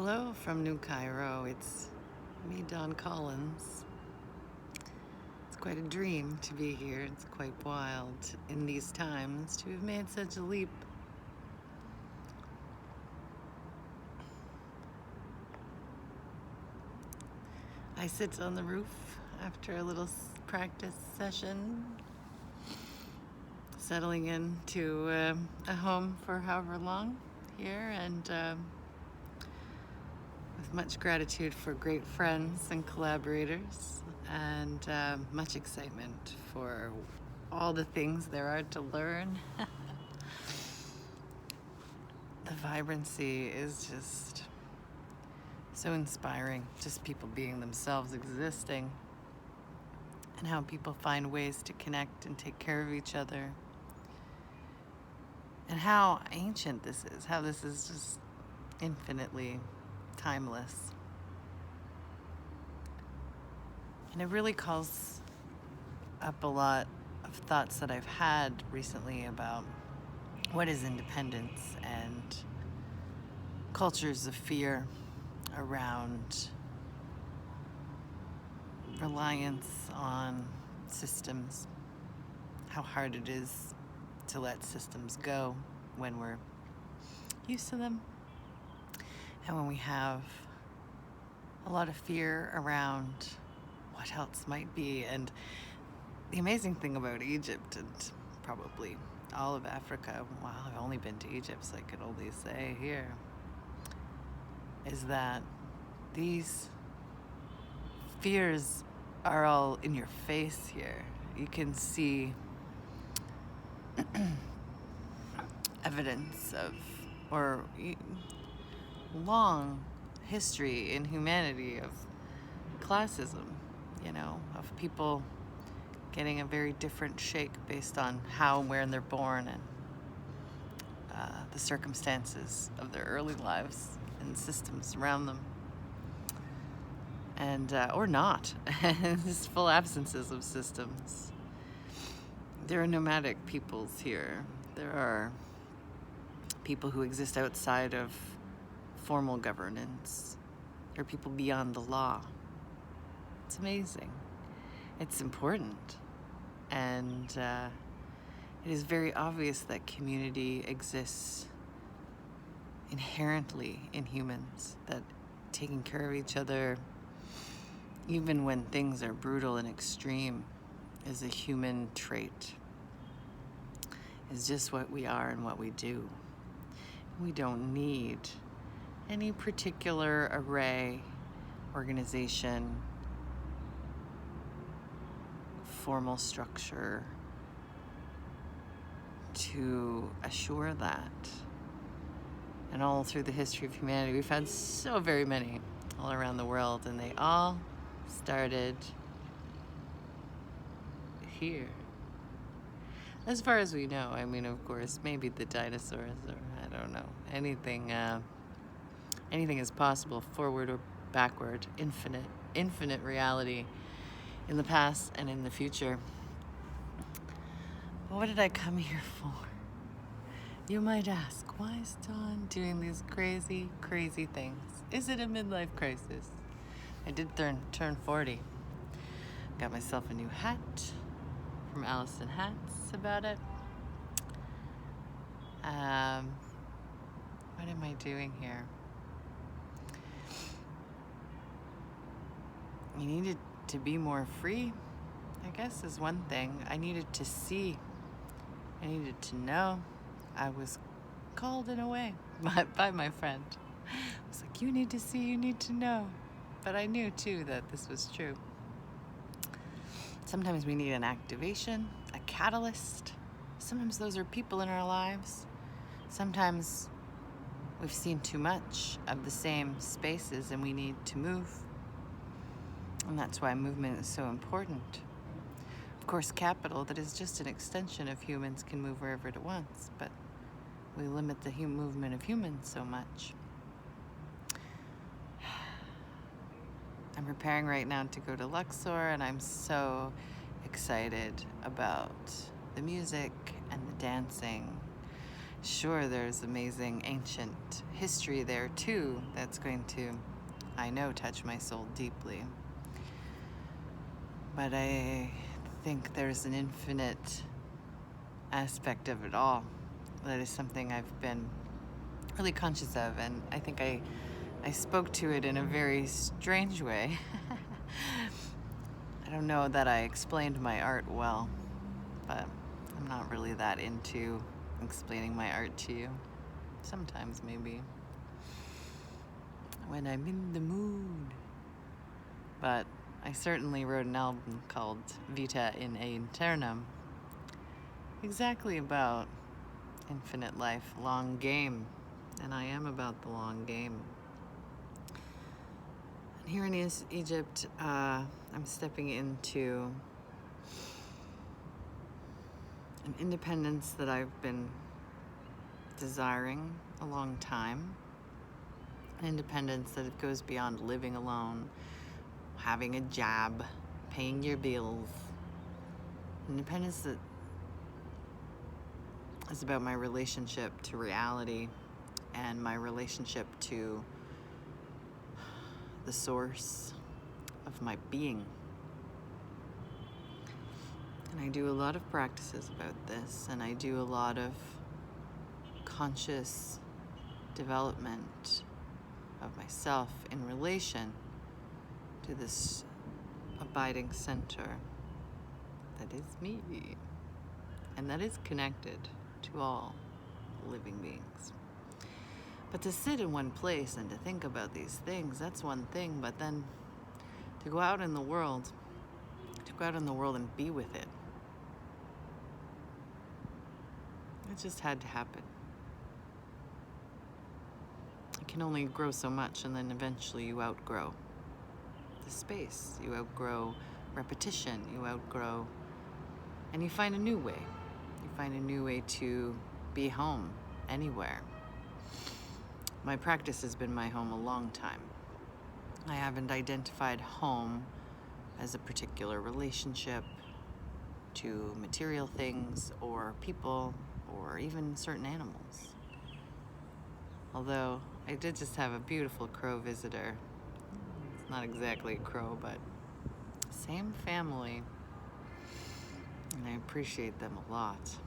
Hello from New Cairo. It's me, Don Collins. It's quite a dream to be here. It's quite wild in these times to have made such a leap. I sit on the roof after a little practice session, settling into a home for however long here, and with much gratitude for great friends and collaborators, and much excitement for all the things there are to learn. The vibrancy is just so inspiring, just people being themselves, existing, and how people find ways to connect and take care of each other, and how ancient this is, how this is just infinitely timeless. And it really calls up a lot of thoughts that I've had recently about what is independence and cultures of fear around reliance on systems, how hard it is to let systems go when we're used to them, and when we have a lot of fear around what else might be. And the amazing thing about Egypt, and probably all of Africa, well, I've only been to Egypt, so I could only say here, is that these fears are all in your face here. You can see evidence of, or long history in humanity of classism, of people getting a very different shake based on how and where they're born, and the circumstances of their early lives and systems around them, and or not. Just full absences of systems. There are nomadic peoples here. There are people who exist outside of formal governance. There are people beyond the law. It's amazing. It's important. And it is very obvious that community exists inherently in humans, that taking care of each other, even when things are brutal and extreme, is a human trait. Is just what we are and what we do. We don't need any particular array, organization, formal structure to assure that. And all through the history of humanity, we've had so very many all around the world, and they all started here. As far as we know, I mean, of course, maybe the dinosaurs, or I don't know, anything is possible, forward or backward, infinite reality in the past and in the future. But what did I come here for? You might ask, why is Dawn doing these crazy, crazy things? Is it a midlife crisis? I did turn 40. Got myself a new hat from Allison Hats about it. What am I doing here? You needed to be more free, I guess, is one thing. I needed to see. I needed to know. I was called in a way by my friend. I was like, you need to see, you need to know. But I knew too that this was true. Sometimes we need an activation, a catalyst. Sometimes those are people in our lives. Sometimes we've seen too much of the same spaces and we need to move. And that's why movement is so important. Of course, capital, that is just an extension of humans, can move wherever it wants, but we limit the movement of humans so much. I'm preparing right now to go to Luxor, and I'm so excited about the music and the dancing Sure, there's amazing ancient history there too that's going to, I know, touch my soul deeply. But I think there's an infinite aspect of it all that is something I've been really conscious of, and I think I spoke to it in a very strange way. I don't know that I explained my art well, but I'm not really that into explaining my art to you. Sometimes, maybe, when I'm in the mood. But I certainly wrote an album called Vita in Aeternum, exactly about infinite life, long game. And I am about the long game. And here in Egypt, I'm stepping into an independence that I've been desiring a long time. An independence that goes beyond living alone, having a job, paying your bills. Independence that is about my relationship to reality and my relationship to the source of my being. And I do a lot of practices about this, and I do a lot of conscious development of myself in relation to this abiding center that is me, and that is connected to all living beings. But to sit in one place and to think about these things, that's one thing, but then to go out in the world, and be with it, it just had to happen. It can only grow so much, and then eventually you outgrow the space. You outgrow repetition. You outgrow, and you find a new way. You find a new way to be home anywhere. My practice has been my home a long time. I haven't identified home as a particular relationship to material things or people or even certain animals. Although I did just have a beautiful crow visitor. It's not exactly a crow, but same family. And I appreciate them a lot.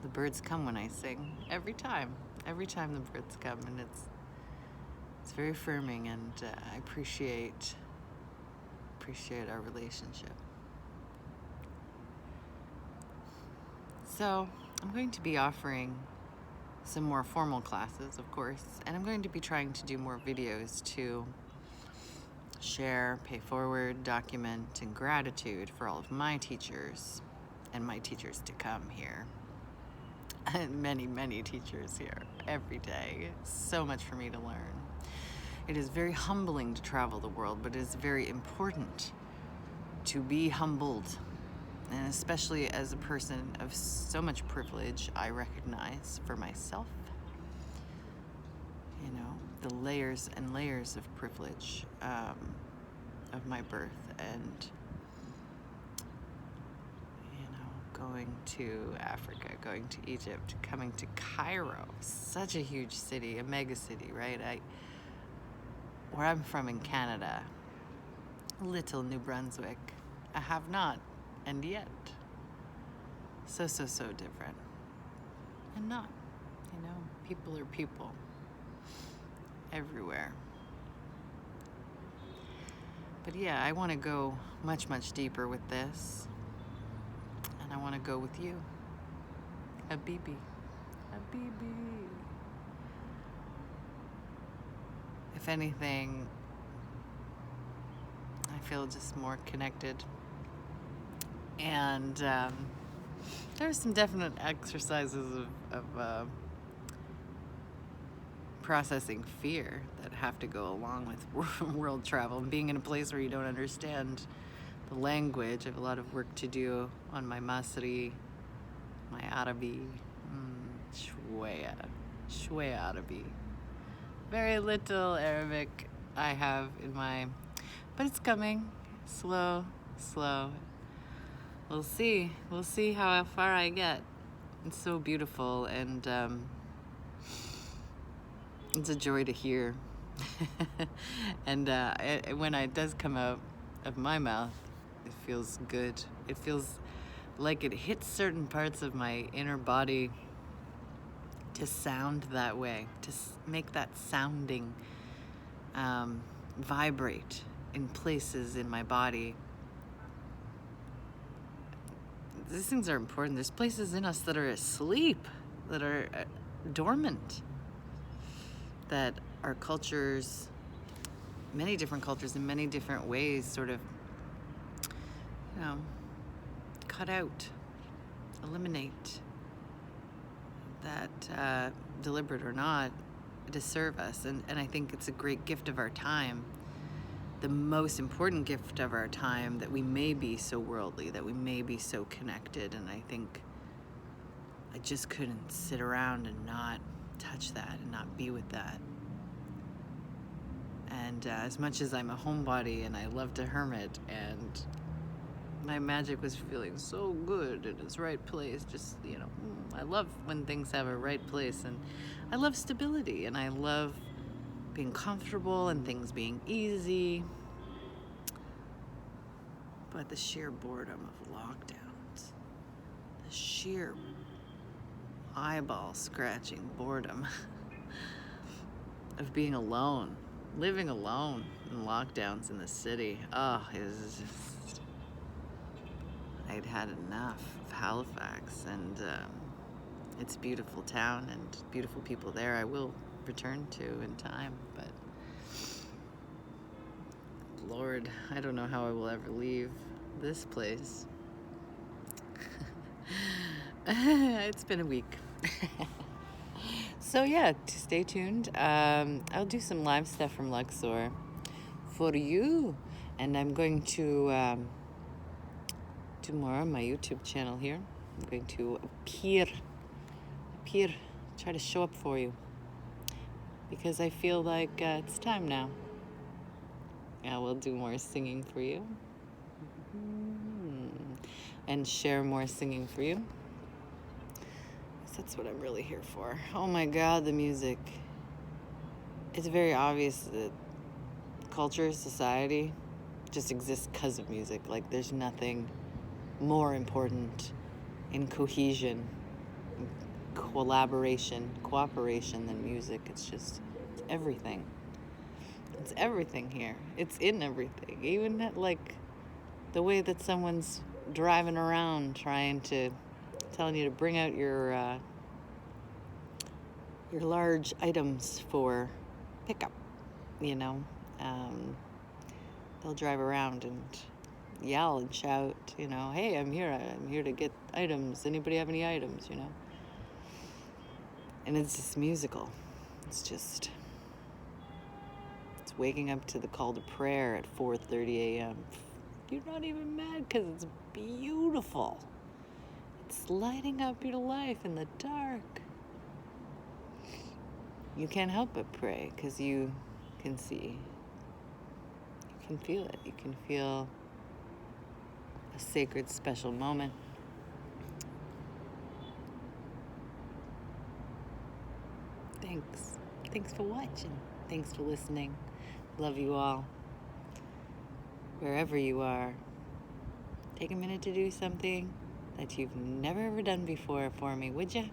The birds come when I sing, every time. Every time the birds come, and it's very affirming, and I appreciate our relationship. So I'm going to be offering some more formal classes, of course, and I'm going to be trying to do more videos to share, pay forward, document, and gratitude for all of my teachers and my teachers to come here. And many, many teachers here every day. So much for me to learn. It is very humbling to travel the world, but it is very important to be humbled. And especially as a person of so much privilege, I recognize for myself, the layers and layers of privilege of my birth, and going to Africa, going to Egypt, coming to Cairo, such a huge city, a mega city, right? Where I'm from in Canada, little New Brunswick, I have not, and yet, so different. And not, people are people everywhere. But yeah, I want to go much, much deeper with this. And I want to go with you. Habibi. If anything, I feel just more connected. And there's some definite exercises of processing fear that have to go along with world travel and being in a place where you don't understand the language. I have a lot of work to do on my Masri, my Arabi, Shwaya Arabi. Very little Arabic I have in my, but it's coming, slow. We'll see how far I get. It's so beautiful, and it's a joy to hear. And when it does come out of my mouth, it feels good. It feels like it hits certain parts of my inner body to sound that way, to make that sounding vibrate in places in my body. These things are important. There's places in us that are asleep, that are dormant, that our cultures, many different cultures in many different ways, sort of, cut out, eliminate, that deliberate or not, to serve us. And I think it's a great gift of our time, the most important gift of our time, that we may be so worldly, that we may be so connected. And I think I just couldn't sit around and not touch that and not be with that. And as much as I'm a homebody and I love to hermit, and my magic was feeling so good in its right place, just, I love when things have a right place, and I love stability, and I love being comfortable and things being easy. But the sheer boredom of lockdowns, the sheer eyeball scratching boredom of being alone, living alone in lockdowns in the city, it was just, I'd had enough of Halifax, and it's a beautiful town and beautiful people there. I will return to in time, but Lord, I don't know how I will ever leave this place. It's been a week. So yeah, stay tuned. I'll do some live stuff from Luxor for you, and I'm going to do more on my YouTube channel here. I'm going to appear, try to show up for you, because I feel like it's time now. I will do more singing for you, and share more singing for you. That's what I'm really here for. Oh my God, the music. It's very obvious that culture, society just exists because of music. Like, there's nothing more important in cohesion, collaboration, cooperation than music. It's everything. It's everything here. It's in everything. Even at, like, the way that someone's driving around telling you to bring out your large items for pickup, they'll drive around and yell and shout, hey, I'm here to get items. Anybody have any items, And it's just musical. It's waking up to the call to prayer at 4:30 a.m. You're not even mad because it's beautiful. It's lighting up your life in the dark. You can't help but pray because you can see. You can feel it. You can feel a sacred, special moment. Thanks. Thanks for watching. Thanks for listening. Love you all. Wherever you are, take a minute to do something that you've never ever done before for me, would you?